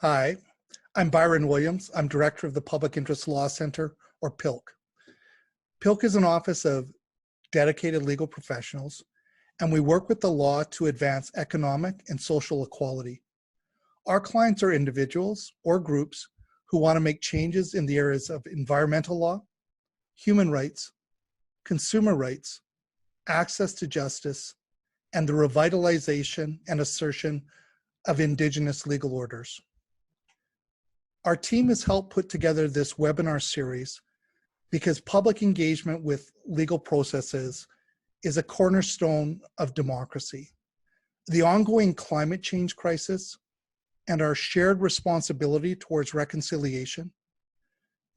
Hi, I'm Byron Williams. I'm Director of the Public Interest Law Center, or PILC. PILC is an office of dedicated legal professionals, and we work with the law to advance economic and social equality. Our clients are individuals or groups who want to make changes in the areas of environmental law, human rights, consumer rights, access to justice, and the revitalization and assertion of Indigenous legal orders. Our team has helped put together this webinar series because public engagement with legal processes is a cornerstone of democracy. The ongoing climate change crisis and our shared responsibility towards reconciliation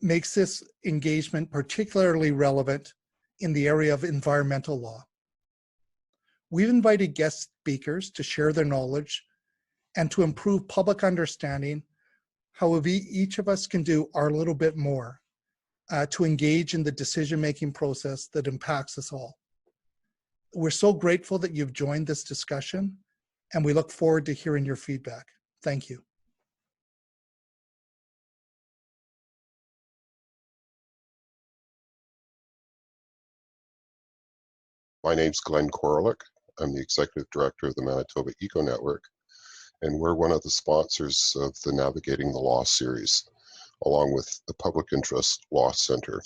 makes this engagement particularly relevant in the area of environmental law. We've invited guest speakers to share their knowledge and to improve public understanding how each of us can do our little bit more to engage in the decision-making process that impacts us all. We're so grateful that you've joined this discussion, and we look forward to hearing your feedback. Thank you. My name's Glenn Korolick. I'm the Executive Director of the Manitoba Eco Network, and we're one of the sponsors of the Navigating the Law series, along with the Public Interest Law Center.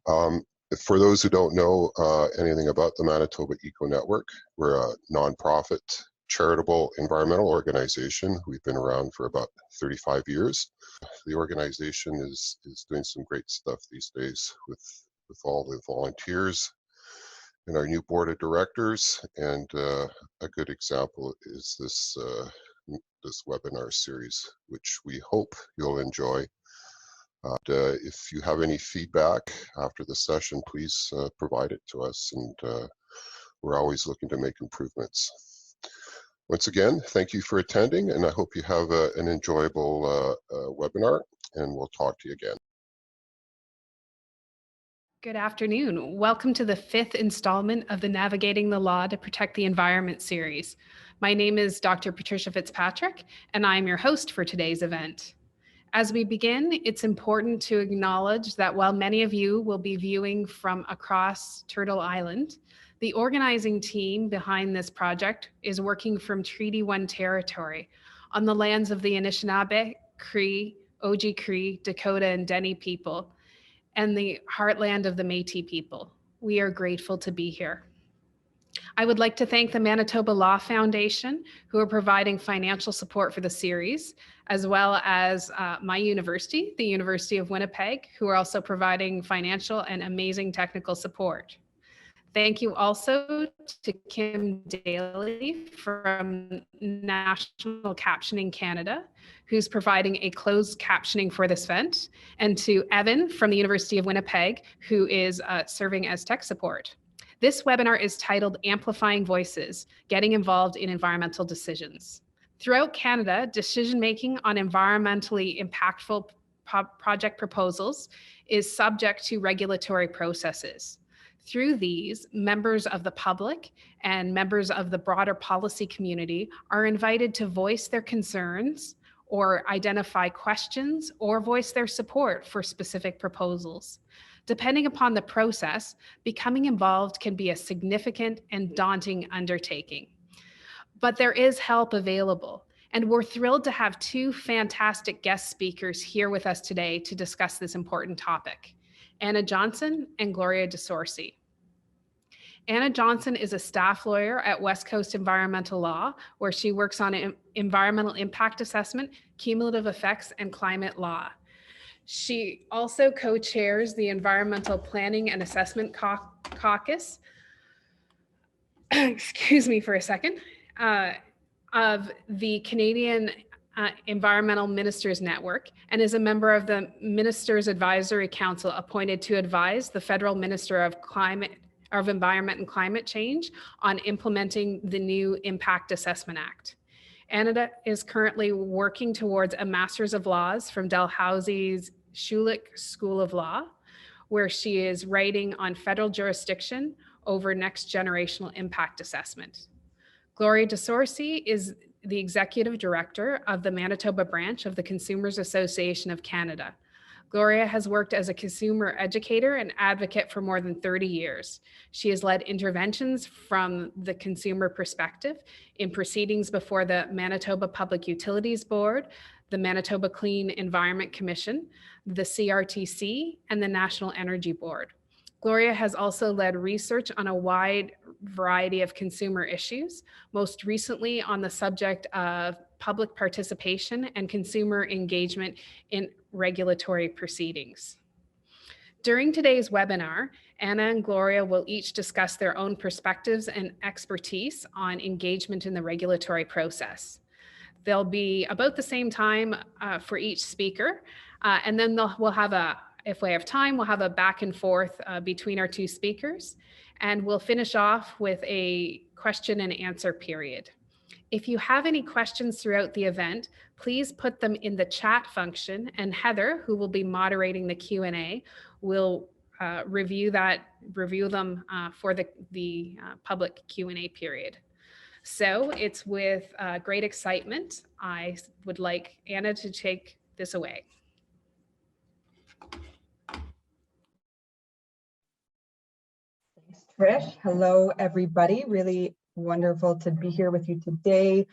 For those who don't know anything about the Manitoba Eco Network, we're a nonprofit, charitable environmental organization. We've been around for about 35 years. The organization is doing some great stuff these days with all the volunteers and our new board of directors, and a good example is this webinar series, which we hope you'll enjoy. If you have any feedback after the session, please provide it to us, and we're always looking to make improvements. Once again, thank you for attending, and I hope you have an enjoyable webinar, and we'll talk to you again. Good afternoon. Welcome to the 5th installment of the Navigating the Law to Protect the Environment series. My name is Dr. Patricia Fitzpatrick, and I'm your host for today's event. As we begin, it's important to acknowledge that while many of you will be viewing from across Turtle Island, the organizing team behind this project is working from Treaty 1 territory on the lands of the Anishinaabe, Cree, Oji-Cree, Dakota, and Dene people, and the heartland of the Métis people. We are grateful to be here. I would like to thank the Manitoba Law Foundation, who are providing financial support for the series, as well as my university, the University of Winnipeg, who are also providing financial and amazing technical support. Thank you also to Kim Daly from National Captioning Canada, who's providing a closed captioning for this event, and to Evan from the University of Winnipeg, who is serving as tech support. This webinar is titled Amplifying Voices, Getting Involved in Environmental Decisions. Throughout Canada, decision-making on environmentally impactful project proposals is subject to regulatory processes. Through these, members of the public and members of the broader policy community are invited to voice their concerns or identify questions or voice their support for specific proposals. Depending upon the process, becoming involved can be a significant and daunting undertaking. But there is help available, and we're thrilled to have two fantastic guest speakers here with us today to discuss this important topic, Anna Johnson and Gloria DeSorsi. Anna Johnson is a staff lawyer at West Coast Environmental Law, where she works on environmental impact assessment, cumulative effects, and climate law. She also co-chairs the Environmental Planning and Assessment Caucus, excuse me for a second, of the Canadian Environmental Ministers Network, and is a member of the Ministers Advisory Council appointed to advise the Federal Minister of Environment and Climate Change on implementing the new Impact Assessment Act. Anna is currently working towards a Master's of Laws from Dalhousie's Schulich School of Law, where she is writing on federal jurisdiction over next generational impact assessment. Gloria DeSorsi is the Executive Director of the Manitoba branch of the Consumers Association of Canada. Gloria has worked as a consumer educator and advocate for more than 30 years. She has led interventions from the consumer perspective in proceedings before the Manitoba Public Utilities Board, the Manitoba Clean Environment Commission, the CRTC, and the National Energy Board. Gloria has also led research on a wide variety of consumer issues, most recently on the subject of public participation and consumer engagement in regulatory proceedings. During today's webinar, Anna and Gloria will each discuss their own perspectives and expertise on engagement in the regulatory process. There'll be about the same time for each speaker, and then we'll have if we have time, we'll have a back and forth between our two speakers, and we'll finish off with a question and answer period. If you have any questions throughout the event, please put them in the chat function, and Heather, who will be moderating the Q&A, will review them for the public Q&A period. So it's with great excitement, I would like Anna to take this away. Thanks, Trish. Hello, everybody. Really wonderful to be here with you today.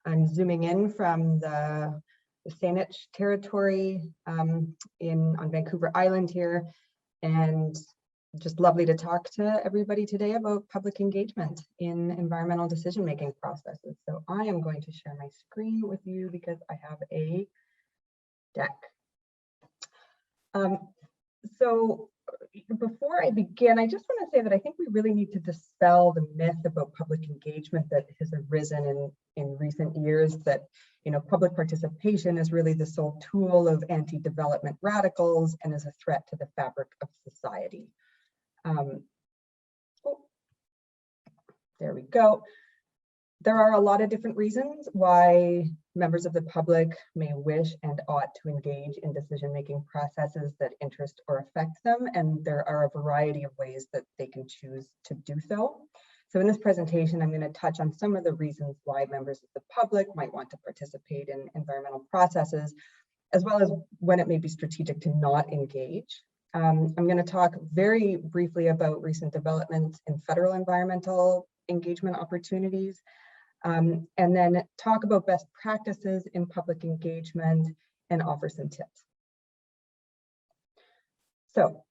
I'm zooming in from the Saanich territory on Vancouver Island here, and just lovely to talk to everybody today about public engagement in environmental decision-making processes. So I am going to share my screen with you because I have a deck. So before I begin, I just want to say that I think we really need to dispel the myth about public engagement that has arisen in recent years, that public participation is really the sole tool of anti-development radicals and is a threat to the fabric of society. There we go. There are a lot of different reasons why members of the public may wish and ought to engage in decision-making processes that interest or affect them, and there are a variety of ways that they can choose to do so. So in this presentation, I'm going to touch on some of the reasons why members of the public might want to participate in environmental processes, as well as when it may be strategic to not engage. I'm going to talk very briefly about recent developments in federal environmental engagement opportunities, and then talk about best practices in public engagement and offer some tips. So,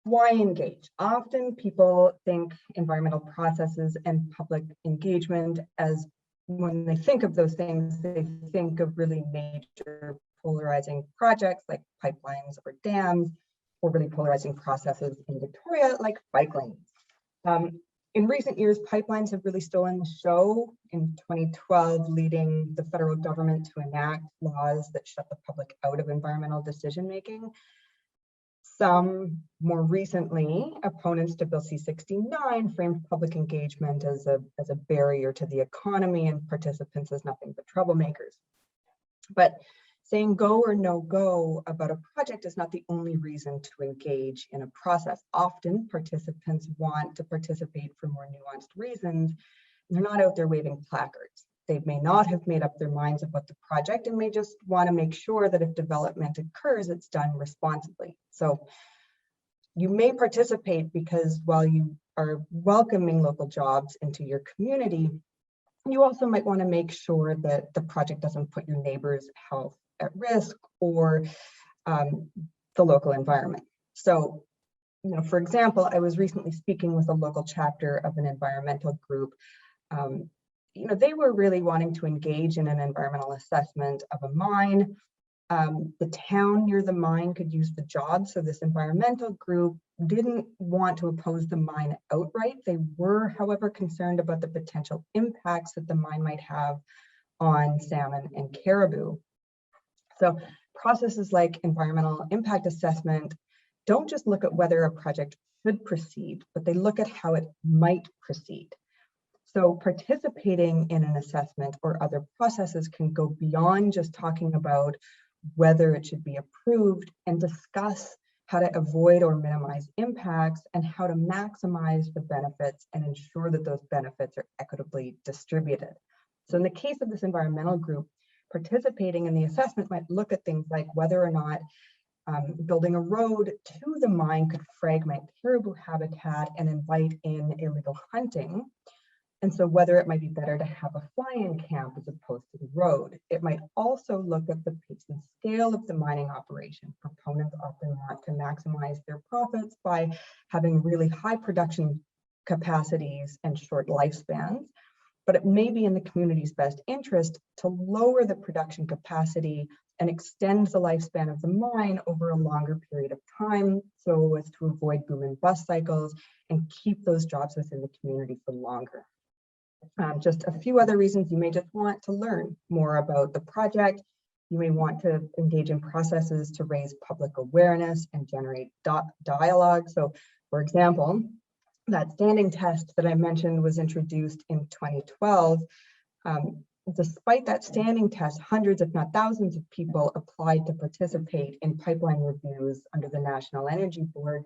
why engage? Often people think environmental processes and public engagement as, when they think of those things, they think of really major polarizing projects like pipelines or dams, or really polarizing processes in Victoria like bike lanes. In recent years, pipelines have really stolen the show. In 2012, leading the federal government to enact laws that shut the public out of environmental decision-making. Some, more recently, opponents to Bill C-69 framed public engagement as a barrier to the economy and participants as nothing but troublemakers. But saying go or no go about a project is not the only reason to engage in a process. Often participants want to participate for more nuanced reasons. They're not out there waving placards. They may not have made up their minds about the project and may just want to make sure that if development occurs, it's done responsibly. So you may participate because while you are welcoming local jobs into your community, you also might want to make sure that the project doesn't put your neighbor's health at risk or the local environment. So, for example, I was recently speaking with a local chapter of an environmental group. They were really wanting to engage in an environmental assessment of a mine. The town near the mine could use the job, so this environmental group didn't want to oppose the mine outright. They were, however, concerned about the potential impacts that the mine might have on salmon and caribou. So processes like environmental impact assessment don't just look at whether a project should proceed, but they look at how it might proceed. So participating in an assessment or other processes can go beyond just talking about whether it should be approved and discuss how to avoid or minimize impacts and how to maximize the benefits and ensure that those benefits are equitably distributed. So in the case of this environmental group, participating in the assessment might look at things like whether or not building a road to the mine could fragment caribou habitat and invite in illegal hunting. And so whether it might be better to have a fly-in camp as opposed to the road. It might also look at the pace and scale of the mining operation. Proponents often want to maximize their profits by having really high production capacities and short lifespans, but it may be in the community's best interest to lower the production capacity and extend the lifespan of the mine over a longer period of time so as to avoid boom and bust cycles and keep those jobs within the community for longer. Just a few other reasons you may just want to learn more about the project. You may want to engage in processes to raise public awareness and generate dialogue. So, for example, that standing test that I mentioned was introduced in 2012. Despite that standing test, hundreds, if not thousands of people applied to participate in pipeline reviews under the National Energy Board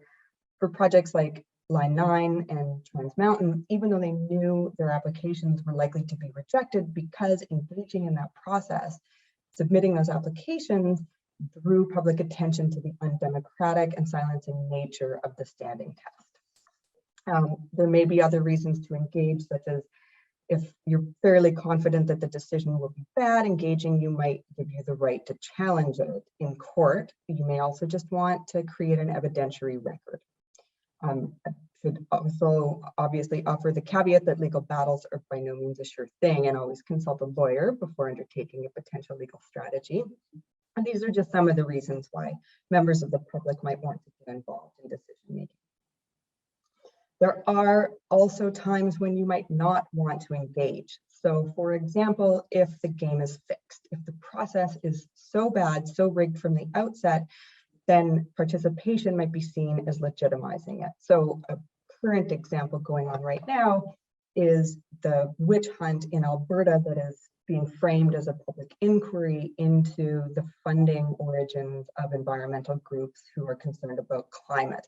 for projects like Line 9 and Trans Mountain, even though they knew their applications were likely to be rejected, because engaging in that process, submitting those applications, drew public attention to the undemocratic and silencing nature of the standing test. There may be other reasons to engage, such as if you're fairly confident that the decision will be bad, engaging you might give you the right to challenge it in court. You may also just want to create an evidentiary record. I should also obviously offer the caveat that legal battles are by no means a sure thing, and always consult a lawyer before undertaking a potential legal strategy. And these are just some of the reasons why members of the public might want to get involved in decision making. There are also times when you might not want to engage. So for example, if the game is fixed, if the process is so bad, so rigged from the outset, then participation might be seen as legitimizing it. So a current example going on right now is the witch hunt in Alberta that is being framed as a public inquiry into the funding origins of environmental groups who are concerned about climate.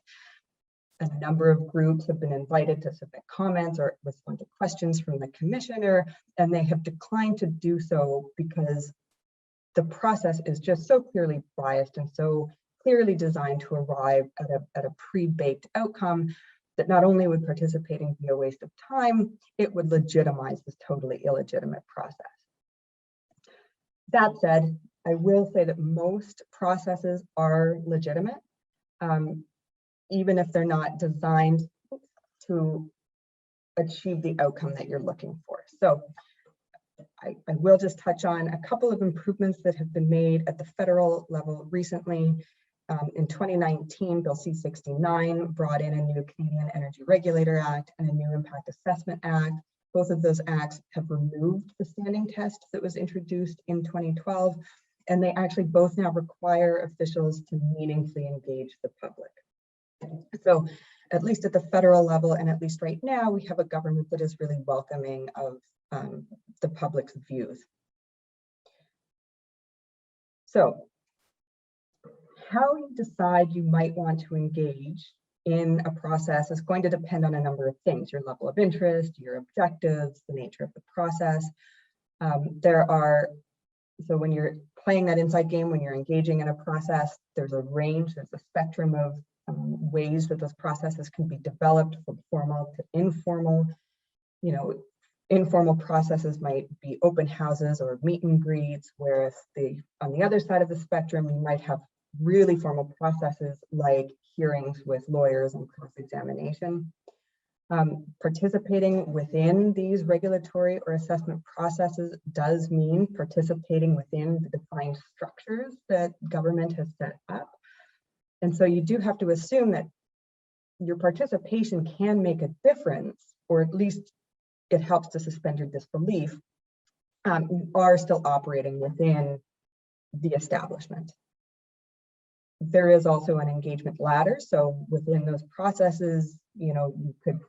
A number of groups have been invited to submit comments or respond to questions from the commissioner, and they have declined to do so because the process is just so clearly biased and so clearly designed to arrive at a pre-baked outcome that not only would participating be a waste of time, it would legitimize this totally illegitimate process. That said, I will say that most processes are legitimate, even if they're not designed to achieve the outcome that you're looking for. So I will just touch on a couple of improvements that have been made at the federal level recently. In 2019, Bill C-69 brought in a new Canadian Energy Regulator Act and a new Impact Assessment Act. Both of those acts have removed the standing test that was introduced in 2012, and they actually both now require officials to meaningfully engage the public. So at least at the federal level, and at least right now, we have a government that is really welcoming of the public's views. So how you decide you might want to engage in a process is going to depend on a number of things: your level of interest, your objectives, the nature of the process. So when you're playing that inside game, when you're engaging in a process, there's a range, there's a spectrum of ways that those processes can be developed, from formal to informal. Informal processes might be open houses or meet and greets, whereas on the other side of the spectrum, you might have really formal processes like hearings with lawyers and cross-examination. Participating within these regulatory or assessment processes does mean participating within the defined structures that government has set up. And so you do have to assume that your participation can make a difference, or at least it helps to suspend your disbelief. You are still operating within the establishment. There is also an engagement ladder. So within those processes, you could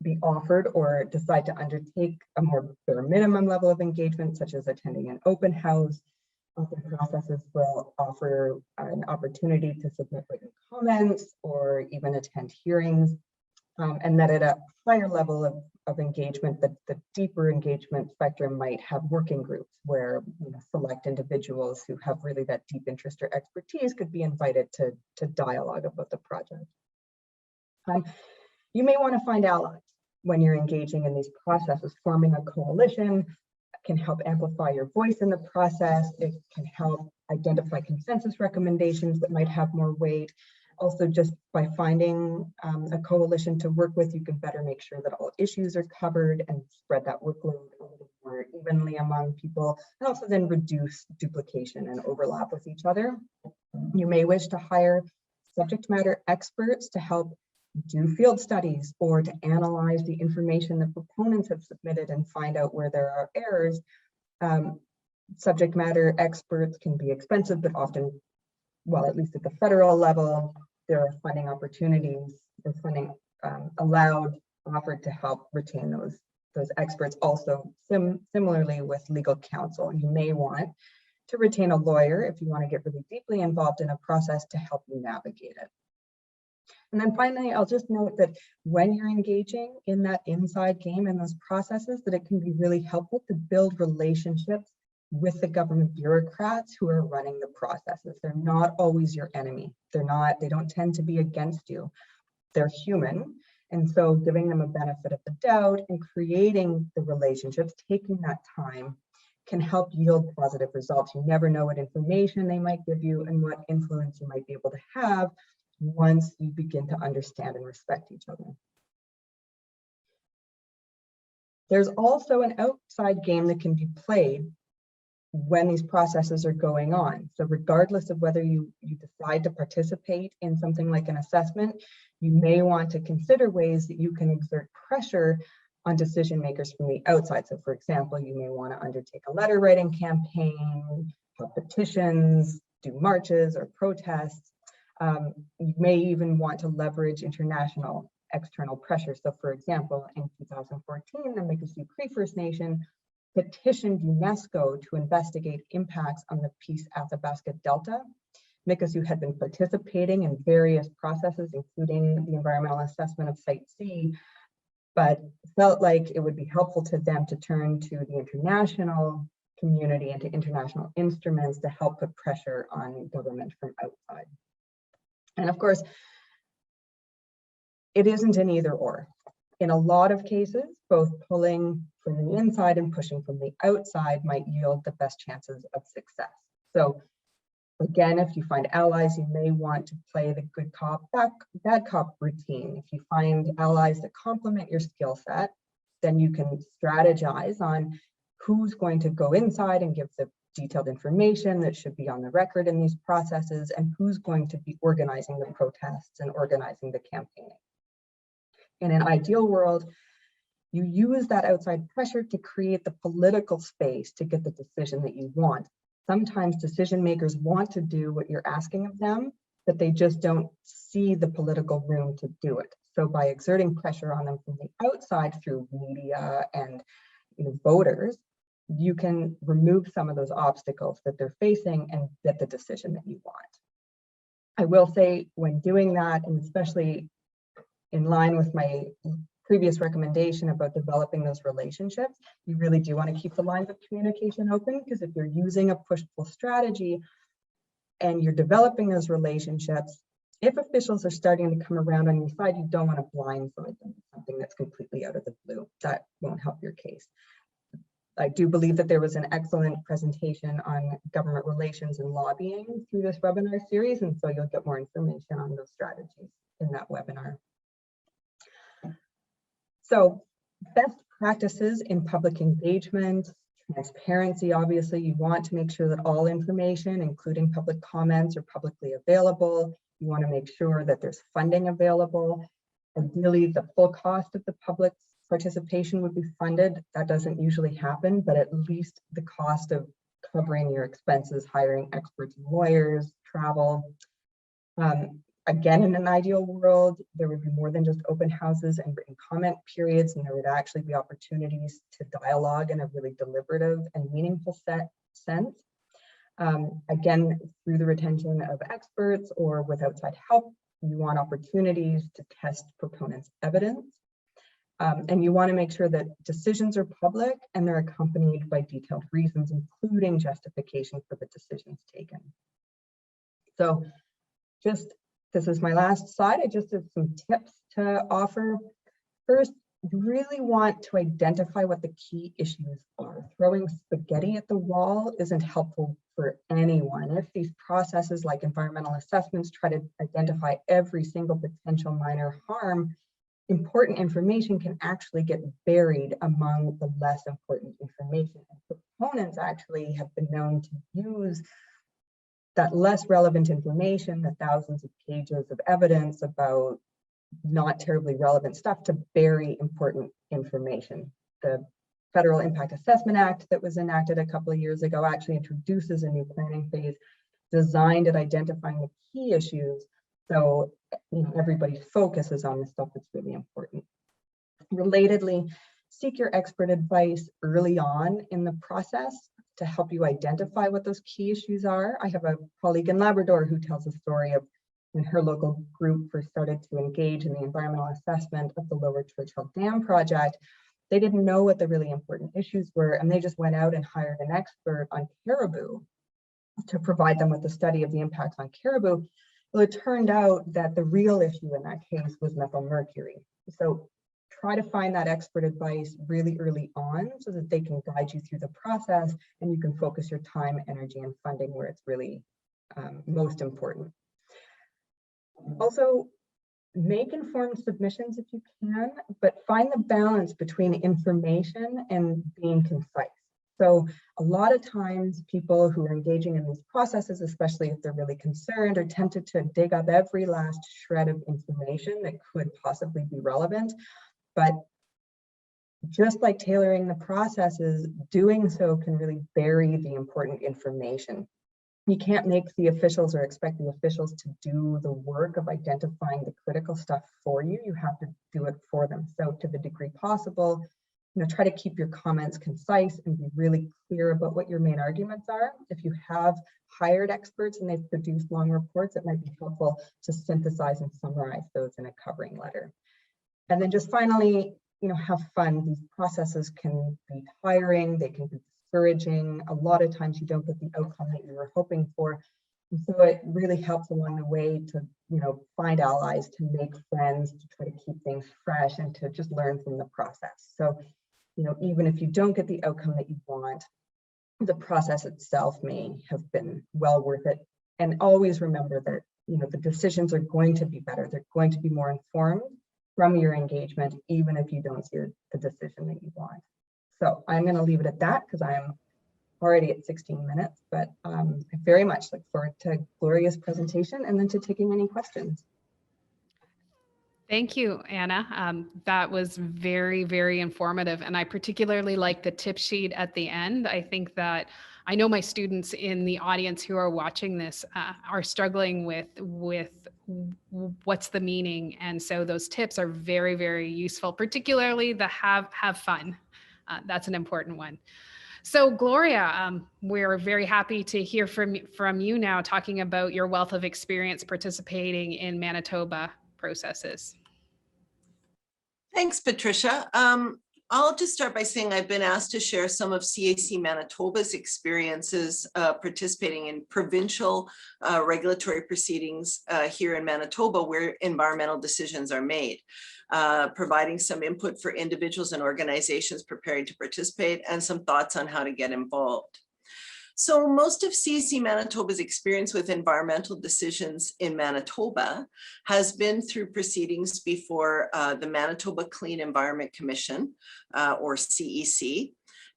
be offered or decide to undertake a more bare minimum level of engagement, such as attending an open house. Often processes will offer an opportunity to submit written comments or even attend hearings. and that at a higher level of engagement, the deeper engagement spectrum might have working groups where select individuals who have really that deep interest or expertise could be invited to dialogue about the project. You may want to find allies when you're engaging in these processes. Forming a coalition can help amplify your voice in the process. It can help identify consensus recommendations that might have more weight. Also, just by finding a coalition to work with, you can better make sure that all issues are covered and spread that workload a little more evenly among people, and also then reduce duplication and overlap with each other. You may wish to hire subject matter experts to help do field studies or to analyze the information that proponents have submitted and find out where there are errors. Subject matter experts can be expensive, but often, well, at least at the federal level, there are funding opportunities or funding offered to help retain those experts. Also, similarly with legal counsel, you may want to retain a lawyer if you want to get really deeply involved in a process to help you navigate it. And then finally, I'll just note that when you're engaging in that inside game in those processes, that it can be really helpful to build relationships with the government bureaucrats who are running the processes. They're not always your enemy. They don't tend to be against you. They're human. And so giving them a benefit of the doubt and creating the relationships, taking that time, can help yield positive results. You never know what information they might give you and what influence you might be able to have once you begin to understand and respect each other. There's also an outside game that can be played when these processes are going on. So regardless of whether you decide to participate in something like an assessment, you may want to consider ways that you can exert pressure on decision makers from the outside. So for example, you may want to undertake a letter writing campaign, have petitions, do marches or protests. You may even want to leverage international external pressure. So for example, in 2014, the Mikisew Cree First Nation petitioned UNESCO to investigate impacts on the Peace Athabasca Delta. Mikisew had been participating in various processes, including the environmental assessment of Site C, but felt like it would be helpful to them to turn to the international community and to international instruments to help put pressure on government from outside. And of course, it isn't an either or. In a lot of cases, both pulling from the inside and pushing from the outside might yield the best chances of success. So again, if you find allies, you may want to play the good cop, bad cop routine. If you find allies that complement your skill set, then you can strategize on who's going to go inside and give the detailed information that should be on the record in these processes, and who's going to be organizing the protests and organizing the campaigning. In an ideal world, you use that outside pressure to create the political space to get the decision that you want. Sometimes decision makers want to do what you're asking of them, but they just don't see the political room to do it. So by exerting pressure on them from the outside through media and voters, you can remove some of those obstacles that they're facing and get the decision that you want. I will say when doing that, and especially in line with my previous recommendation about developing those relationships, you really do want to keep the lines of communication open, because if you're using a push-pull strategy and you're developing those relationships, if officials are starting to come around on your side, you don't want to blindside them with something that's completely out of the blue. That won't help your case. I do believe that there was an excellent presentation on government relations and lobbying through this webinar series, and so you'll get more information on those strategies in that webinar. So best practices in public engagement, transparency. Obviously, you want to make sure that all information, including public comments, are publicly available. You want to make sure that there's funding available. Ideally, the full cost of the public's participation would be funded. That doesn't usually happen, but at least the cost of covering your expenses, hiring experts and lawyers, travel. Again, in an ideal world, there would be more than just open houses and written comment periods, and there would actually be opportunities to dialogue in a really deliberative and meaningful sense. Again, through the retention of experts or with outside help, You want opportunities to test proponents' evidence. And you want to make sure that decisions are public and they're accompanied by detailed reasons, including justification for the decisions taken. So this is my last slide. I just have some tips to offer. First, you really want to identify what the key issues are. Throwing spaghetti at the wall isn't helpful for anyone. If these processes like environmental assessments try to identify every single potential minor harm, important information can actually get buried among the less important information. And proponents actually have been known to use that less relevant information, the thousands of pages of evidence about not terribly relevant stuff, to bury important information. The Federal Impact Assessment Act that was enacted a couple of years ago actually introduces a new planning phase designed at identifying the key issues, so everybody's focus is on the stuff that's really important. Relatedly, seek your expert advice early on in the process to help you identify what those key issues are. I have a colleague in Labrador who tells a story of when her local group first started to engage in the environmental assessment of the Lower Churchill Dam project. They didn't know what the really important issues were, and they just went out and hired an expert on caribou to provide them with a study of the impacts on caribou. Well, it turned out that the real issue in that case was methylmercury. So try to find that expert advice really early on so that they can guide you through the process and you can focus your time, energy, and funding where it's really most important. Also, make informed submissions if you can, but find the balance between information and being concise. So a lot of times people who are engaging in these processes, especially if they're really concerned, are tempted to dig up every last shred of information that could possibly be relevant. But just like tailoring the processes, doing so can really bury the important information. You can't make the officials or expect the officials to do the work of identifying the critical stuff for you. You have to do it for them. So to the degree possible, try to keep your comments concise and be really clear about what your main arguments are. If you have hired experts and they've produced long reports, it might be helpful to synthesize and summarize those in a covering letter. And then just finally, have fun. These processes can be tiring, they can be discouraging. A lot of times you don't get the outcome that you were hoping for. And so it really helps along the way to, find allies, to make friends, to try to keep things fresh and to just learn from the process. So, even if you don't get the outcome that you want, the process itself may have been well worth it. And always remember that, the decisions are going to be better. They're going to be more informed from your engagement, even if you don't see the decision that you want. So I'm going to leave it at that because I'm already at 16 minutes, but I very much look forward to Gloria's presentation and then to taking any questions. Thank you, Anna. That was very, very informative. And I particularly like the tip sheet at the end. I think that I know my students in the audience who are watching this are struggling with what's the meaning. And so those tips are very, very useful, particularly the have fun. That's an important one. So Gloria, we're very happy to hear from you now, talking about your wealth of experience participating in Manitoba processes. Thanks, Patricia. I'll just start by saying I've been asked to share some of CAC Manitoba's experiences participating in provincial regulatory proceedings here in Manitoba where environmental decisions are made, providing some input for individuals and organizations preparing to participate and some thoughts on how to get involved. So most of CAC Manitoba's experience with environmental decisions in Manitoba has been through proceedings before the Manitoba Clean Environment Commission, or CEC,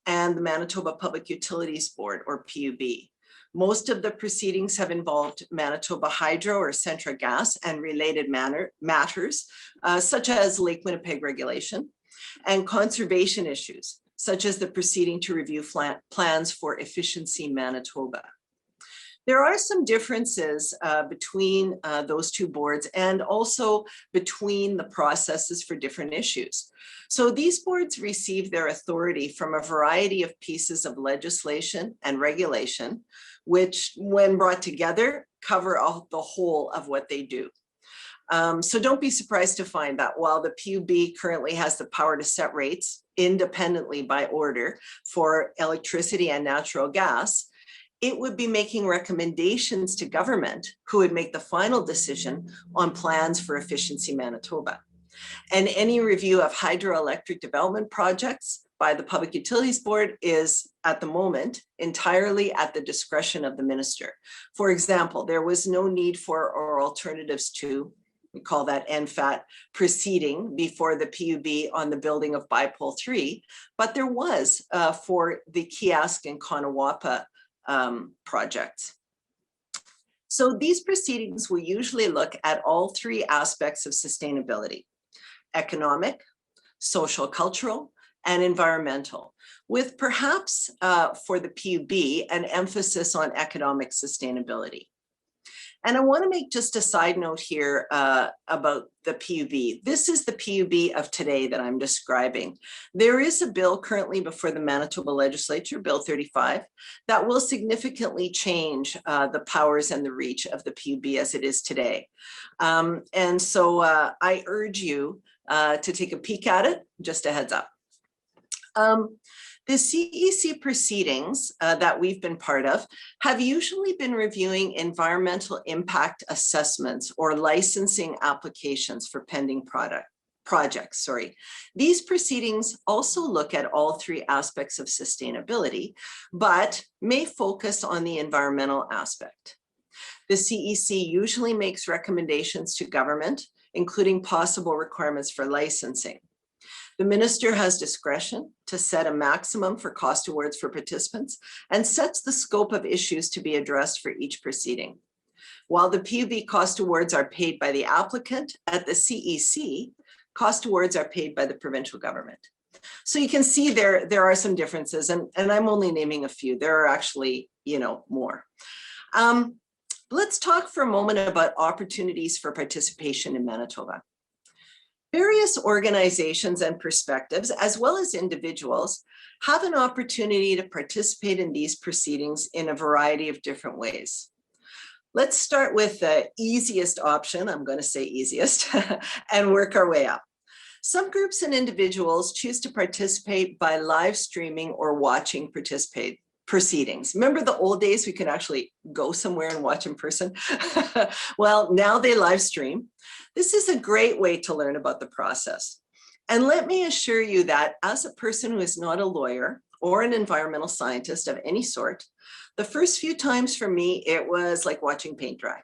and the Manitoba Public Utilities Board, or PUB. Most of the proceedings have involved Manitoba Hydro or Centra Gas and related matters, such as Lake Winnipeg regulation, and conservation issues, such as the proceeding to review plans for Efficiency Manitoba. There are some differences between those two boards and also between the processes for different issues. So these boards receive their authority from a variety of pieces of legislation and regulation, which when brought together cover the whole of what they do. So don't be surprised to find that while the PUB currently has the power to set rates independently by order for electricity and natural gas, it would be making recommendations to government, who would make the final decision on plans for Efficiency Manitoba. And any review of hydroelectric development projects by the Public Utilities Board is, at the moment, entirely at the discretion of the minister. For example, there was no need for or alternatives to, we call that NFAT, proceeding before the PUB on the building of Bipole 3, but there was for the Kiosk and Kanawapa projects. So these proceedings will usually look at all three aspects of sustainability: economic, social, cultural, and environmental, with perhaps for the PUB an emphasis on economic sustainability. And I want to make just a side note here about the PUB. This is the PUB of today that I'm describing. There is a bill currently before the Manitoba Legislature, Bill 35, that will significantly change the powers and the reach of the PUB as it is today. And so I urge you to take a peek at it, just a heads up. The CEC proceedings that we've been part of have usually been reviewing environmental impact assessments or licensing applications for pending projects. These proceedings also look at all three aspects of sustainability, but may focus on the environmental aspect. The CEC usually makes recommendations to government, including possible requirements for licensing. The minister has discretion to set a maximum for cost awards for participants and sets the scope of issues to be addressed for each proceeding. While the PUB cost awards are paid by the applicant, at the CEC, cost awards are paid by the provincial government. So you can see there are some differences, and I'm only naming a few. There are actually, more. Let's talk for a moment about opportunities for participation in Manitoba. Various organizations and perspectives, as well as individuals, have an opportunity to participate in these proceedings in a variety of different ways. Let's start with the easiest option, I'm going to say easiest, and work our way up. Some groups and individuals choose to participate by live streaming or watching proceedings. Remember the old days we could actually go somewhere and watch in person? Well, now they live stream. This is a great way to learn about the process. And let me assure you that as a person who is not a lawyer or an environmental scientist of any sort, the first few times for me, it was like watching paint dry.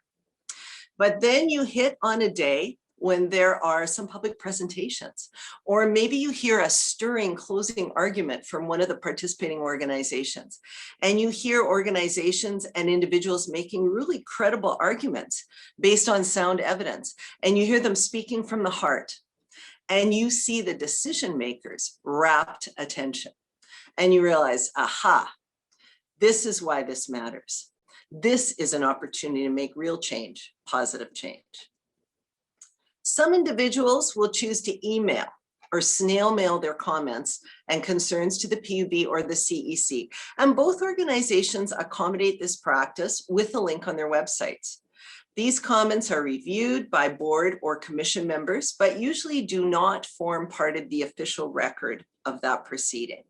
But then you hit on a day when there are some public presentations, or maybe you hear a stirring closing argument from one of the participating organizations, and you hear organizations and individuals making really credible arguments based on sound evidence, and you hear them speaking from the heart, and you see the decision makers' rapt attention, and you realize, aha, this is why this matters. This is an opportunity to make real change, positive change. Some individuals will choose to email or snail mail their comments and concerns to the PUB or the CEC. And both organizations accommodate this practice with a link on their websites. These comments are reviewed by board or commission members, but usually do not form part of the official record of that proceeding.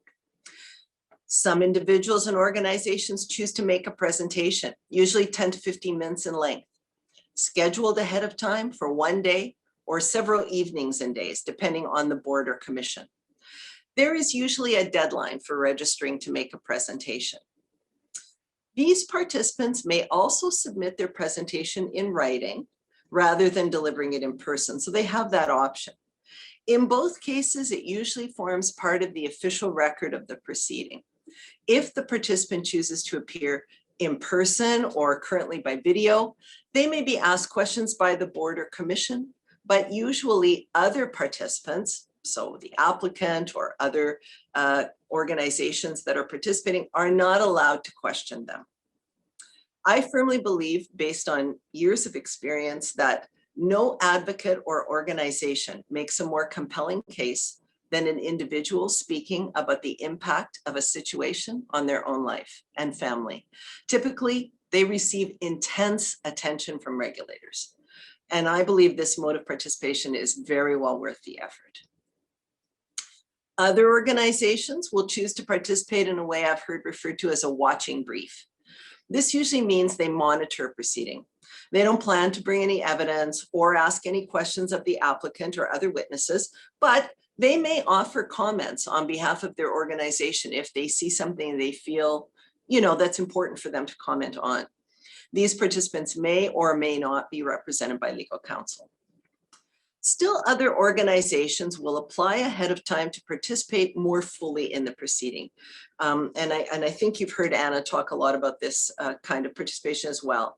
Some individuals and organizations choose to make a presentation, usually 10 to 15 minutes in length, scheduled ahead of time for one day or several evenings and days, depending on the board or commission. There is usually a deadline for registering to make a presentation. These participants may also submit their presentation in writing rather than delivering it in person, so they have that option. In both cases, it usually forms part of the official record of the proceeding. If the participant chooses to appear in person or currently by video, they may be asked questions by the board or commission, but usually other participants, so the applicant or other organizations that are participating, are not allowed to question them. I firmly believe, based on years of experience, that no advocate or organization makes a more compelling case than an individual speaking about the impact of a situation on their own life and family. Typically, they receive intense attention from regulators. And I believe this mode of participation is very well worth the effort. Other organizations will choose to participate in a way I've heard referred to as a watching brief. This usually means they monitor a proceeding. They don't plan to bring any evidence or ask any questions of the applicant or other witnesses, but they may offer comments on behalf of their organization if they see something they feel, that's important for them to comment on. These participants may or may not be represented by legal counsel. Still, other organizations will apply ahead of time to participate more fully in the proceeding. And I think you've heard Anna talk a lot about this kind of participation as well.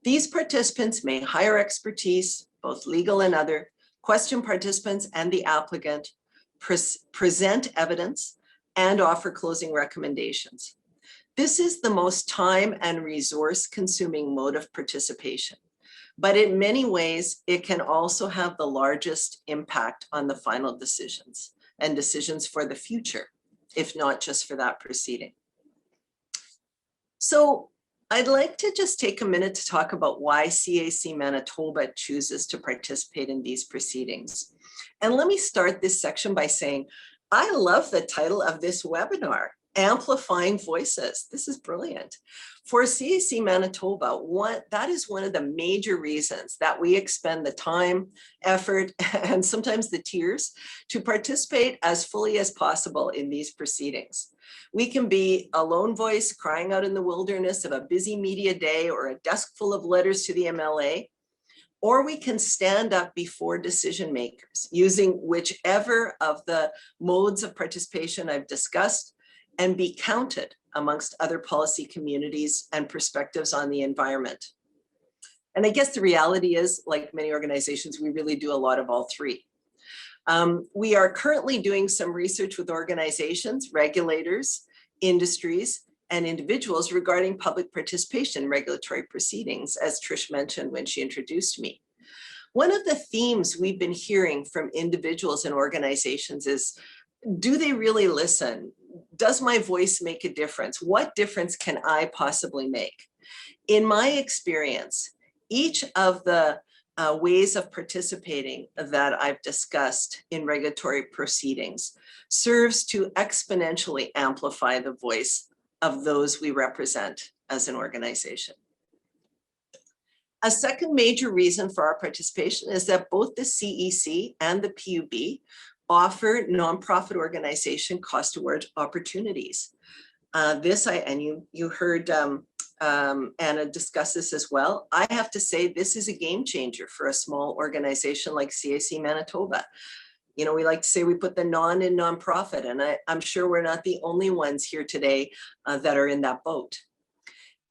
These participants may hire expertise, both legal and other, question participants and the applicant, present evidence, and offer closing recommendations. This is the most time and resource consuming mode of participation. But in many ways, it can also have the largest impact on the final decisions and decisions for the future, if not just for that proceeding. So I'd like to just take a minute to talk about why CAC Manitoba chooses to participate in these proceedings. And let me start this section by saying, I love the title of this webinar, Amplifying Voices. This is brilliant. For CAC Manitoba, that is one of the major reasons that we expend the time, effort, and sometimes the tears to participate as fully as possible in these proceedings. We can be a lone voice crying out in the wilderness of a busy media day or a desk full of letters to the MLA, or we can stand up before decision makers using whichever of the modes of participation I've discussed and be counted amongst other policy communities and perspectives on the environment. And I guess the reality is, like many organizations, we really do a lot of all three. We are currently doing some research with organizations, regulators, industries, and individuals regarding public participation in regulatory proceedings, as Trish mentioned when she introduced me. One of the themes we've been hearing from individuals and organizations is, do they really listen? Does my voice make a difference? What difference can I possibly make? In my experience, each of the ways of participating that I've discussed in regulatory proceedings serves to exponentially amplify the voice of those we represent as an organization. A second major reason for our participation is that both the CEC and the PUB offer nonprofit organization cost award opportunities. You heard Anna discuss this as well. I have to say this is a game changer for a small organization like CAC Manitoba. We like to say we put the non in nonprofit, and I'm sure we're not the only ones here today that are in that boat.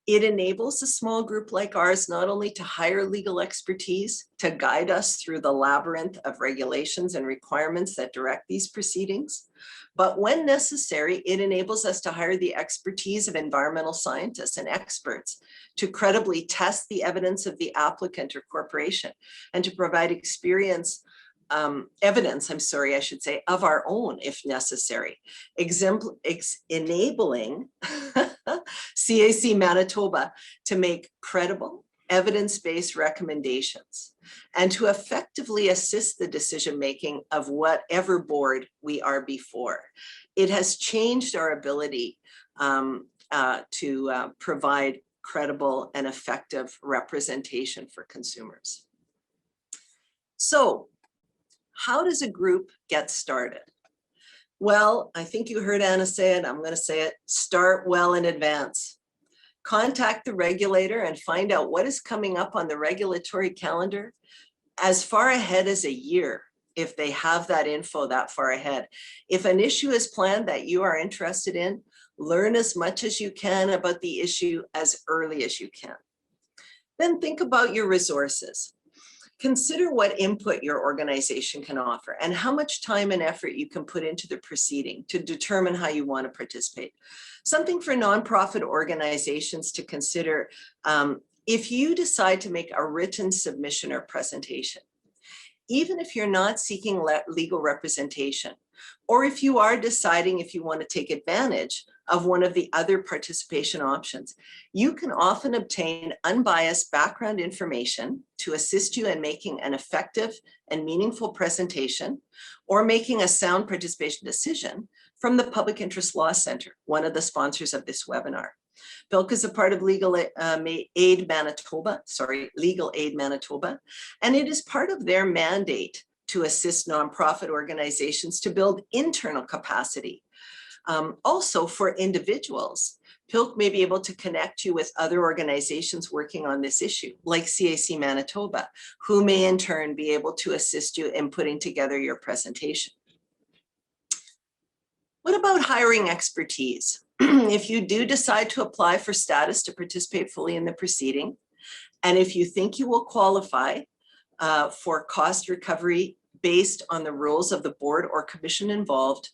It enables a small group like ours not only to hire legal expertise to guide us through the labyrinth of regulations and requirements that direct these proceedings, but when necessary, it enables us to hire the expertise of environmental scientists and experts to credibly test the evidence of the applicant or corporation and to provide evidence, of our own if necessary, enabling CAC Manitoba to make credible, evidence-based recommendations and to effectively assist the decision-making of whatever board we are before. It has changed our ability to provide credible and effective representation for consumers. So, how does a group get started? Well, I think you heard Anna say it, I'm going to say it, start well in advance. Contact the regulator and find out what is coming up on the regulatory calendar as far ahead as a year, if they have that info that far ahead. If an issue is planned that you are interested in, learn as much as you can about the issue as early as you can. Then think about your resources. Consider what input your organization can offer and how much time and effort you can put into the proceeding to determine how you want to participate. Something for nonprofit organizations to consider if you decide to make a written submission or presentation. Even if you're not seeking legal representation, or if you are deciding if you want to take advantage of one of the other participation options. You can often obtain unbiased background information to assist you in making an effective and meaningful presentation or making a sound participation decision from the Public Interest Law Center, one of the sponsors of this webinar. PILC is a part of Legal Aid Manitoba, and it is part of their mandate to assist nonprofit organizations to build internal capacity. Also for individuals, PILC may be able to connect you with other organizations working on this issue, like CAC Manitoba, who may in turn be able to assist you in putting together your presentation. What about hiring expertise? If you do decide to apply for status to participate fully in the proceeding, and if you think you will qualify for cost recovery based on the rules of the board or commission involved,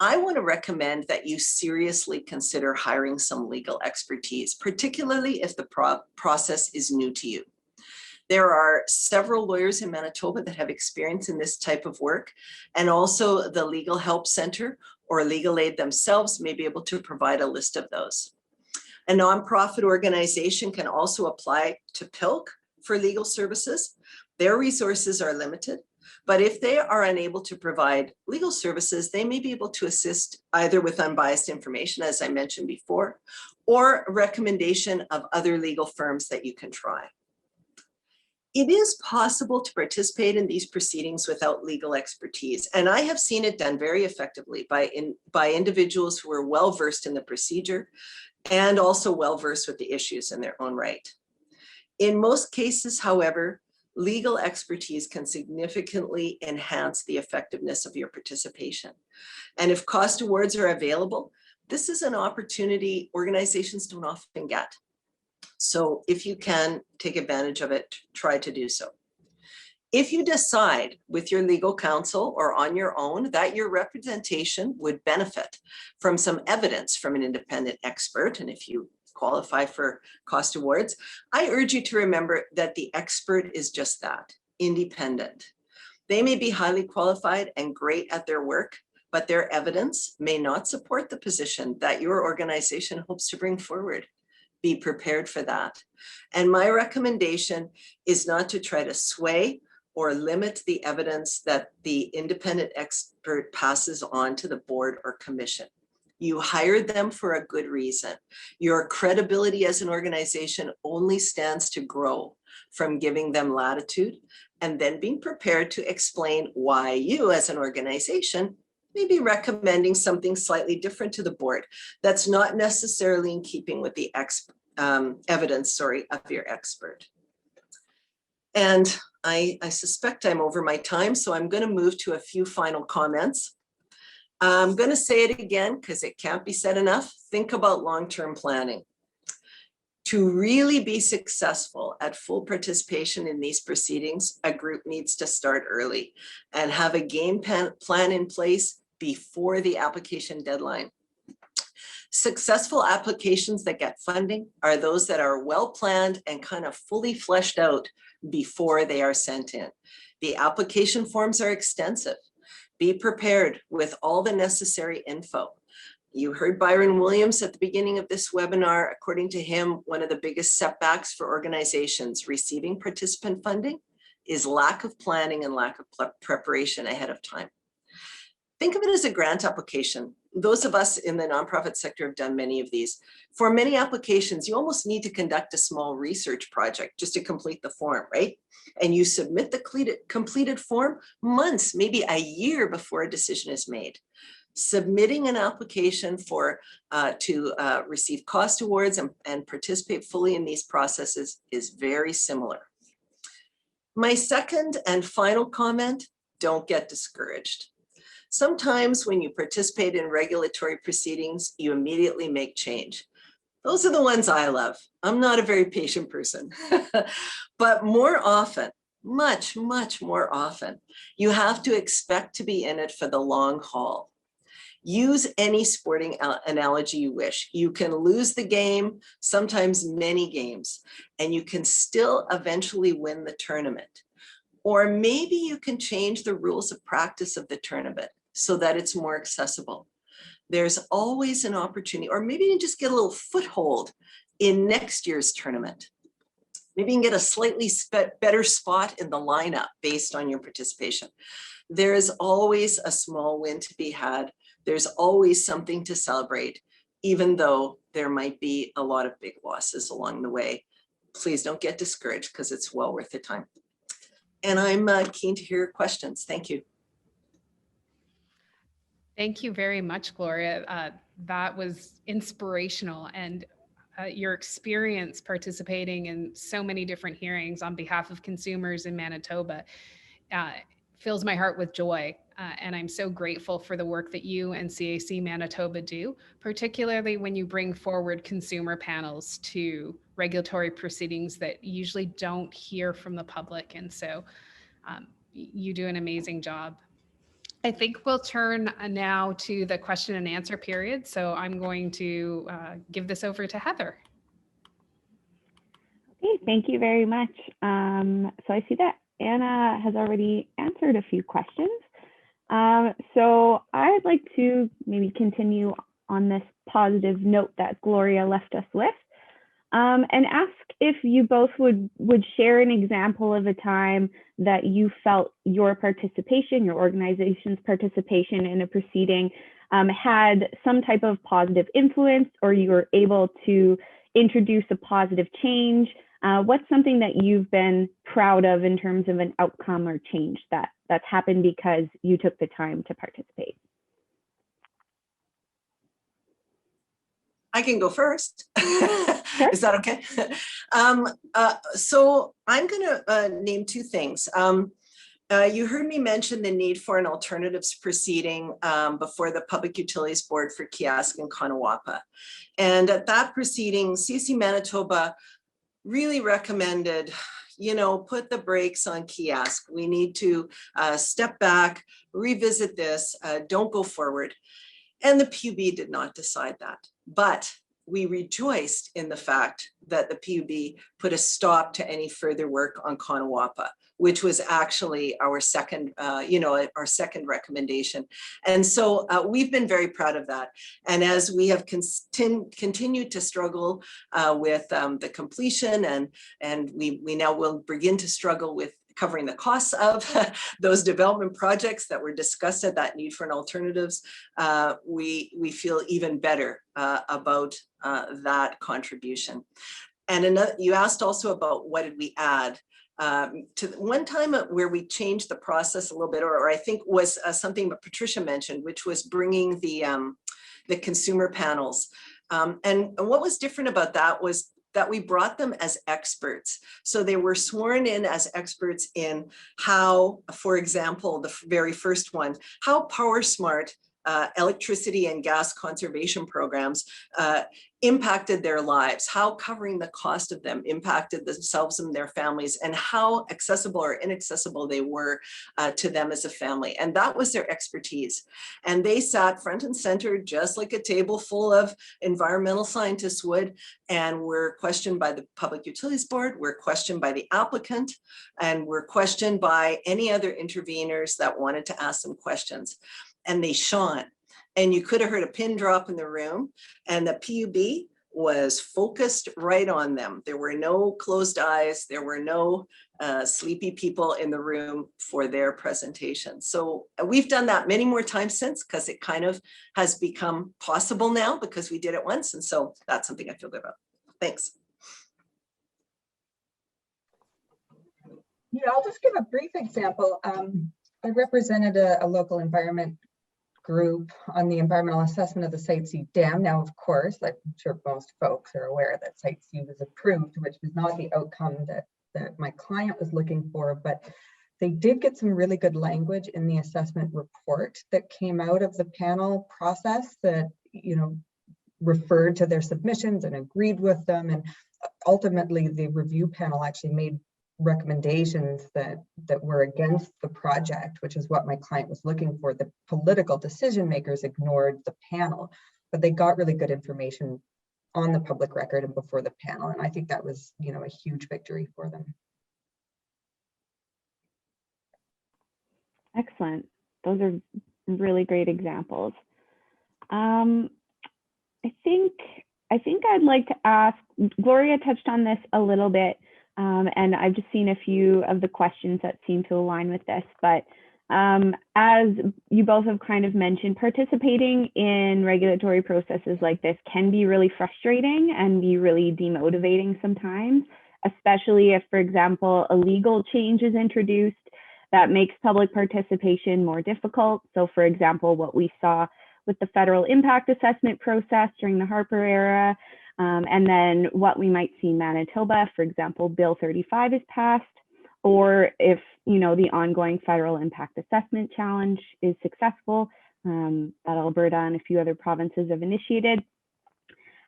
I want to recommend that you seriously consider hiring some legal expertise, particularly if the process is new to you. There are several lawyers in Manitoba that have experience in this type of work, and also the Legal Help Center or Legal Aid themselves may be able to provide a list of those. A nonprofit organization can also apply to PILC for legal services. Their resources are limited, but if they are unable to provide legal services, they may be able to assist either with unbiased information, as I mentioned before, or a recommendation of other legal firms that you can try. It is possible to participate in these proceedings without legal expertise, and I have seen it done very effectively by individuals who are well-versed in the procedure and also well-versed with the issues in their own right. In most cases, however, legal expertise can significantly enhance the effectiveness of your participation. And if cost awards are available, this is an opportunity organizations don't often get. So if you can take advantage of it, try to do so. If you decide with your legal counsel or on your own that your representation would benefit from some evidence from an independent expert, and if you qualify for cost awards, I urge you to remember that the expert is just that, independent. They may be highly qualified and great at their work, but their evidence may not support the position that your organization hopes to bring forward. Be prepared for that. And my recommendation is not to try to sway or limit the evidence that the independent expert passes on to the board or commission. You hired them for a good reason. Your credibility as an organization only stands to grow from giving them latitude and then being prepared to explain why you as an organization may be recommending something slightly different to the board that's not necessarily in keeping with the evidence of your expert. And I suspect I'm over my time, so I'm going to move to a few final comments. I'm going to say it again because it can't be said enough. Think about long-term planning. To really be successful at full participation in these proceedings, a group needs to start early and have a game plan in place before the application deadline. Successful applications that get funding are those that are well planned and kind of fully fleshed out before they are sent in. The application forms are extensive. Be prepared with all the necessary info. You heard Byron Williams at the beginning of this webinar. According to him, one of the biggest setbacks for organizations receiving participant funding is lack of planning and lack of preparation ahead of time. Think of it as a grant application. Those of us in the nonprofit sector have done many of these. For many applications, you almost need to conduct a small research project just to complete the form, right? And you submit the completed form months, maybe a year before a decision is made. Submitting an application to receive cost awards and participate fully in these processes is very similar. My second and final comment, don't get discouraged. Sometimes when you participate in regulatory proceedings, you immediately make change. Those are the ones I love. I'm not a very patient person, but more often, much more often, you have to expect to be in it for the long haul. Use any sporting analogy you wish. You can lose the game, sometimes many games, and you can still eventually win the tournament. Or maybe you can change the rules of practice of the tournament so that it's more accessible. there's always an opportunity, or maybe you can just get a little foothold in next year's tournament. Maybe you can get a slightly better spot in the lineup based on your participation. There is always a small win to be had. There's always something to celebrate, even though there might be a lot of big losses along the way. Please don't get discouraged, because it's well worth the time. And I'm keen to hear your questions. Thank you. Thank you very much, Gloria. That was inspirational, and your experience participating in so many different hearings on behalf of consumers in Manitoba fills my heart with joy. And I'm so grateful for the work that you and CAC Manitoba do, particularly when you bring forward consumer panels to regulatory proceedings that usually don't hear from the public. And so you do an amazing job. I think we'll turn now to the question and answer period. So I'm going to give this over to Heather. Okay, thank you very much. So I see that Anna has already answered a few questions. So I'd like to maybe continue on this positive note that Gloria left us with, and ask if you both would share an example of a time that you felt your participation, your organization's participation in a proceeding had some type of positive influence, or you were able to introduce a positive change. What's something that you've been proud of in terms of an outcome or change that's happened because you took the time to participate? I can go first. Sure. Is that okay? So I'm going to name two things. You heard me mention the need for an alternatives proceeding before the Public Utilities Board for Kiosk and Kanawapa. And at that proceeding, CC Manitoba really recommended, put the brakes on kiosk. We need to step back, revisit this, don't go forward. And the PUB did not decide that. But we rejoiced in the fact that the PUB put a stop to any further work on Kanawapa, which was actually our second, our second recommendation. And so we've been very proud of that. And as we have continued to struggle with the completion, and we now will begin to struggle with covering the costs of those development projects that were discussed at that need for an alternatives, we feel even better about that contribution. And you asked also about what did we add. To one time where we changed the process a little bit, or I think was something that Patricia mentioned, which was bringing the consumer panels. And what was different about that was that we brought them as experts. So they were sworn in as experts in how, for example, the very first one, how PowerSmart electricity and gas conservation programs impacted their lives, how covering the cost of them impacted themselves and their families, and how accessible or inaccessible they were to them as a family. And that was their expertise. And they sat front and center, just like a table full of environmental scientists would, and were questioned by the Public Utilities Board, were questioned by the applicant, and were questioned by any other interveners that wanted to ask them questions. And they shone. And you could have heard a pin drop in the room, and the PUB was focused right on them. There were no closed eyes. There were no sleepy people in the room for their presentation. So we've done that many more times since, because it kind of has become possible now because we did it once. And so that's something I feel good about. Thanks. Yeah, I'll just give a brief example. I represented a local environment group on the environmental assessment of the Site C dam. Now, of course, I'm sure most folks are aware that Site C was approved, which was not the outcome that my client was looking for, but they did get some really good language in the assessment report that came out of the panel process that, referred to their submissions and agreed with them. And ultimately, the review panel actually made recommendations that were against the project, which is what my client was looking for. The political decision makers ignored the panel, but they got really good information on the public record and before the panel. And I think that was, a huge victory for them. Excellent. Those are really great examples. I think I'd like to ask, Gloria touched on this a little bit, and I've just seen a few of the questions that seem to align with this, but as you both have kind of mentioned, participating in regulatory processes like this can be really frustrating and be really demotivating sometimes, especially if, for example, a legal change is introduced that makes public participation more difficult. So for example, what we saw with the federal impact assessment process during the Harper era, and then what we might see in Manitoba, for example, Bill 35 is passed, or if the ongoing federal impact assessment challenge is successful, that Alberta and a few other provinces have initiated.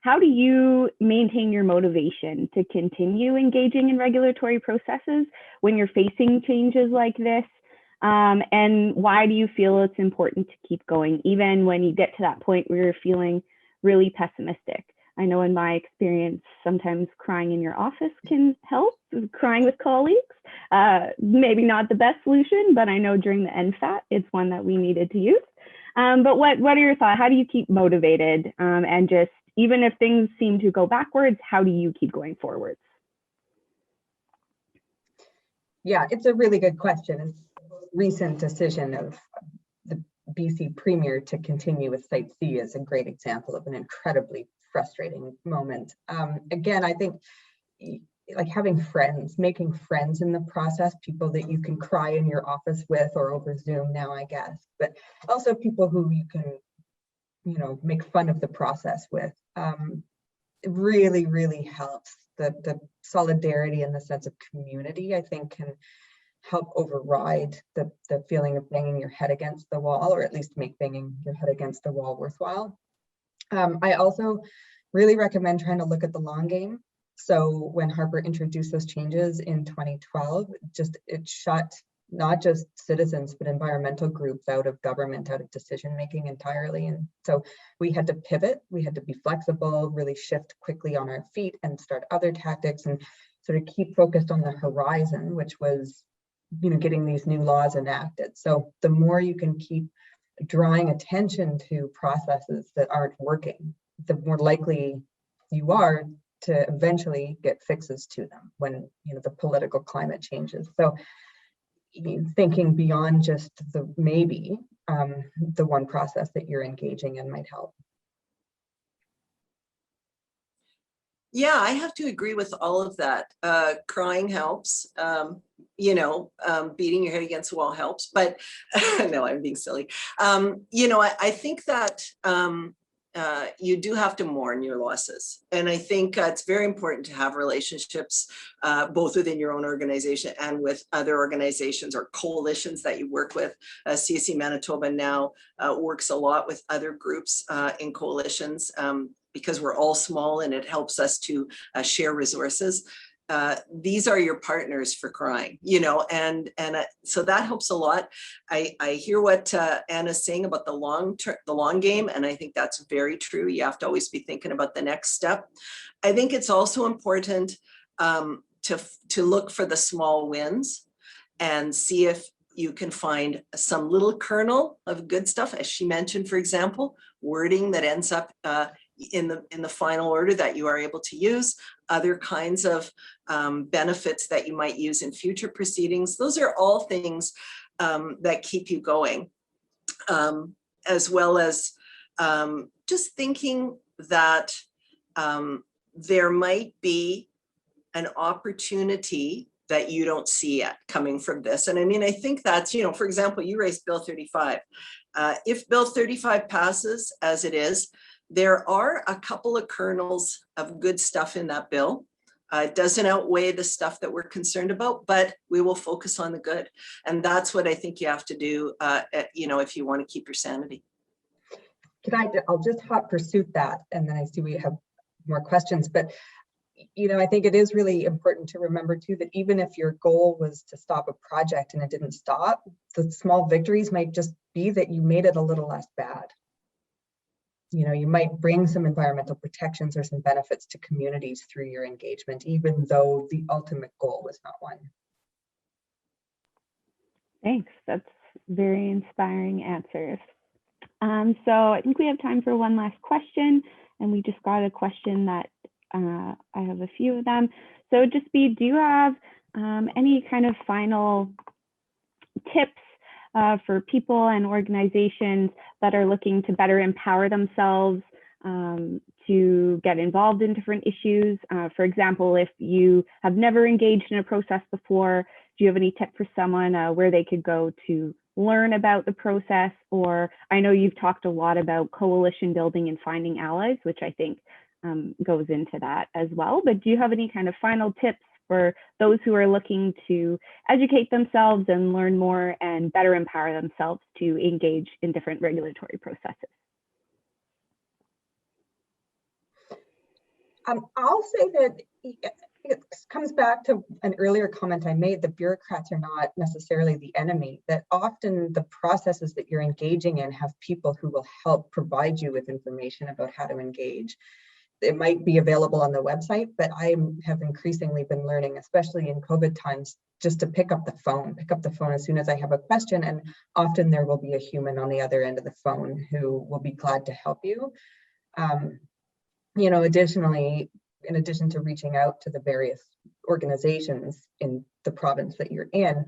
How do you maintain your motivation to continue engaging in regulatory processes when you're facing changes like this? And why do you feel it's important to keep going, even when you get to that point where you're feeling really pessimistic? I know in my experience, sometimes crying in your office can help, crying with colleagues. Maybe not the best solution, but I know during the NFAT, it's one that we needed to use. But what are your thoughts? How do you keep motivated? And just, even if things seem to go backwards, how do you keep going forwards? Yeah, it's a really good question. It's a recent decision of the BC Premier to continue with Site C is a great example of an incredibly frustrating moment. Again, I think like having friends, making friends in the process, people that you can cry in your office with or over Zoom now, I guess, but also people who you can, make fun of the process with. It really, really helps. The solidarity and the sense of community, I think, can help override the feeling of banging your head against the wall, or at least make banging your head against the wall worthwhile. I also really recommend trying to look at the long game. So when Harper introduced those changes in 2012, it shut not just citizens, but environmental groups out of government, out of decision making entirely. And so we had to pivot, we had to be flexible, really shift quickly on our feet and start other tactics and sort of keep focused on the horizon, which was, getting these new laws enacted. So the more you can keep drawing attention to processes that aren't working, the more likely you are to eventually get fixes to them when the political climate changes. So thinking beyond just the maybe, the one process that you're engaging in might help. Yeah, I have to agree with all of that. Crying helps, beating your head against the wall helps, but no, I'm being silly. I think that you do have to mourn your losses. And I think it's very important to have relationships, both within your own organization and with other organizations or coalitions that you work with. CSC Manitoba now works a lot with other groups in coalitions because we're all small and it helps us to share resources. These are your partners for crying, and so that helps a lot. I hear what Anna's saying about the long game, and I think that's very true. You have to always be thinking about the next step. I think it's also important to look for the small wins and see if you can find some little kernel of good stuff, as she mentioned, for example, wording that ends up in the final order that you are able to use, other kinds of benefits that you might use in future proceedings. Those are all things that keep you going, as well as just thinking that there might be an opportunity that you don't see yet coming from this. And I mean, I think that's, for example, you raised Bill 35. If Bill 35 passes as it is, there are a couple of kernels of good stuff in that bill. It doesn't outweigh the stuff that we're concerned about, but we will focus on the good. And that's what I think you have to do, if you want to keep your sanity. I'll just hot pursuit that, and then I see we have more questions, but I think it is really important to remember too, that even if your goal was to stop a project and it didn't stop, the small victories might just be that you made it a little less bad. You might bring some environmental protections or some benefits to communities through your engagement, even though the ultimate goal was not one. Thanks. That's very inspiring answers. So I think we have time for one last question, and we just got a question that I have a few of them. So just do you have any kind of final tips for people and organizations that are looking to better empower themselves to get involved in different issues? For example, if you have never engaged in a process before, do you have any tip for someone where they could go to learn about the process? Or I know you've talked a lot about coalition building and finding allies, which I think goes into that as well. But do you have any kind of final tips for those who are looking to educate themselves and learn more and better empower themselves to engage in different regulatory processes? I'll say that it comes back to an earlier comment I made, the bureaucrats are not necessarily the enemy, that often the processes that you're engaging in have people who will help provide you with information about how to engage. It might be available on the website, but I have increasingly been learning, especially in COVID times, just to pick up the phone as soon as I have a question. And often there will be a human on the other end of the phone who will be glad to help you. Additionally, in addition to reaching out to the various organizations in the province that you're in,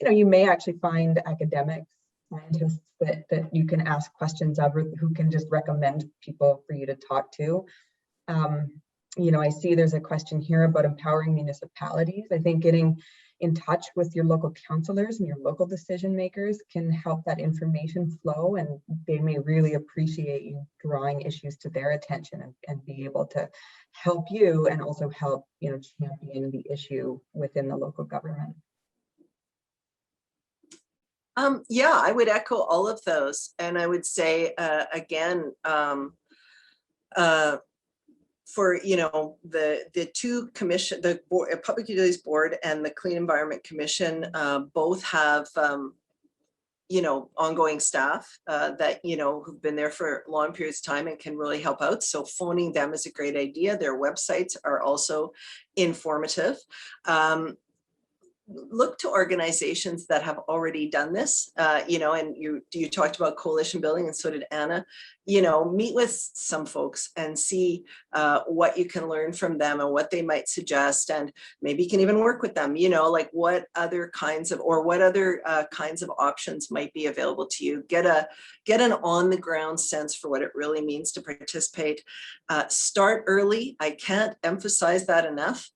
you may actually find academics, scientists that you can ask questions of, or who can just recommend people for you to talk to. I see there's a question here about empowering municipalities. I think getting in touch with your local councillors and your local decision makers can help that information flow, and they may really appreciate you drawing issues to their attention and be able to help you and also help champion the issue within the local government. Yeah, I would echo all of those. And I would say, again, for the two commission, the Public Utilities Board and the Clean Environment Commission, both have ongoing staff that who've been there for long periods of time and can really help out. So phoning them is a great idea. Their websites are also informative. Look to organizations that have already done this, and you talked about coalition building, and so did Anna. Meet with some folks and see what you can learn from them and what they might suggest, and maybe you can even work with them. Like what other kinds of options might be available to you. Get an on the ground sense for what it really means to participate. Start early. I can't emphasize that enough.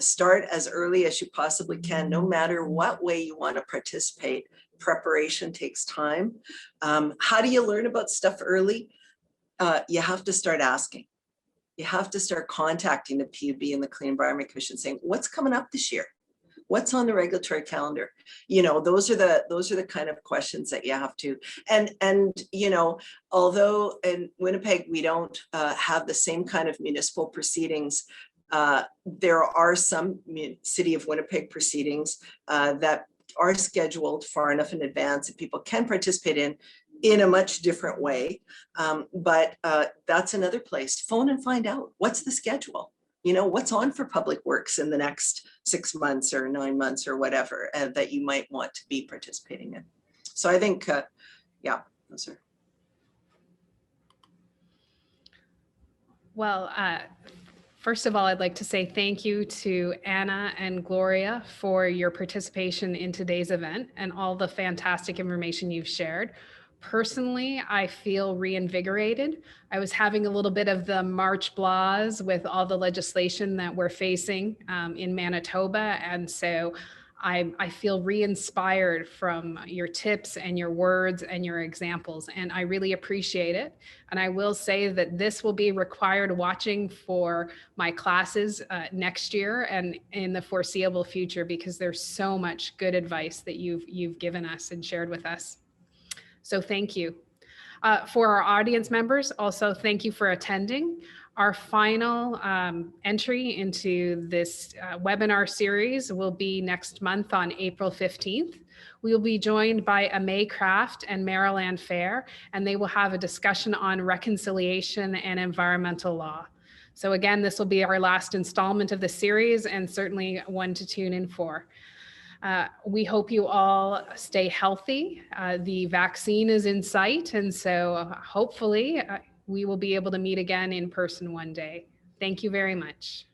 Start as early as you possibly can, no matter what way you want to participate. Preparation takes time. How do you learn about stuff early? You have to start asking. You have to start contacting the PUB and the Clean Environment Commission saying, what's coming up this year? What's on the regulatory calendar? Those are the kind of questions that you have to. And although in Winnipeg, we don't have the same kind of municipal proceedings, there are some City of Winnipeg proceedings that are scheduled far enough in advance that people can participate in a much different way. But that's another place. Phone and find out what's the schedule. What's on for public works in the next 6 months or 9 months or whatever that you might want to be participating in. So I think, yeah, those are. Well, first of all, I'd like to say thank you to Anna and Gloria for your participation in today's event and all the fantastic information you've shared. Personally, I feel reinvigorated. I was having a little bit of the March blahs with all the legislation that we're facing in Manitoba. And so I feel re-inspired from your tips and your words and your examples, and I really appreciate it. And I will say that this will be required watching for my classes next year and in the foreseeable future, because there's so much good advice that you've given us and shared with us. So thank you. For our audience members, also thank you for attending. Our final entry into this webinar series will be next month on April 15th. We will be joined by Amay Craft and Maryland Fair, and they will have a discussion on reconciliation and environmental law. So again, this will be our last installment of the series and certainly one to tune in for. We hope you all stay healthy. The vaccine is in sight, and so hopefully we will be able to meet again in person one day. Thank you very much.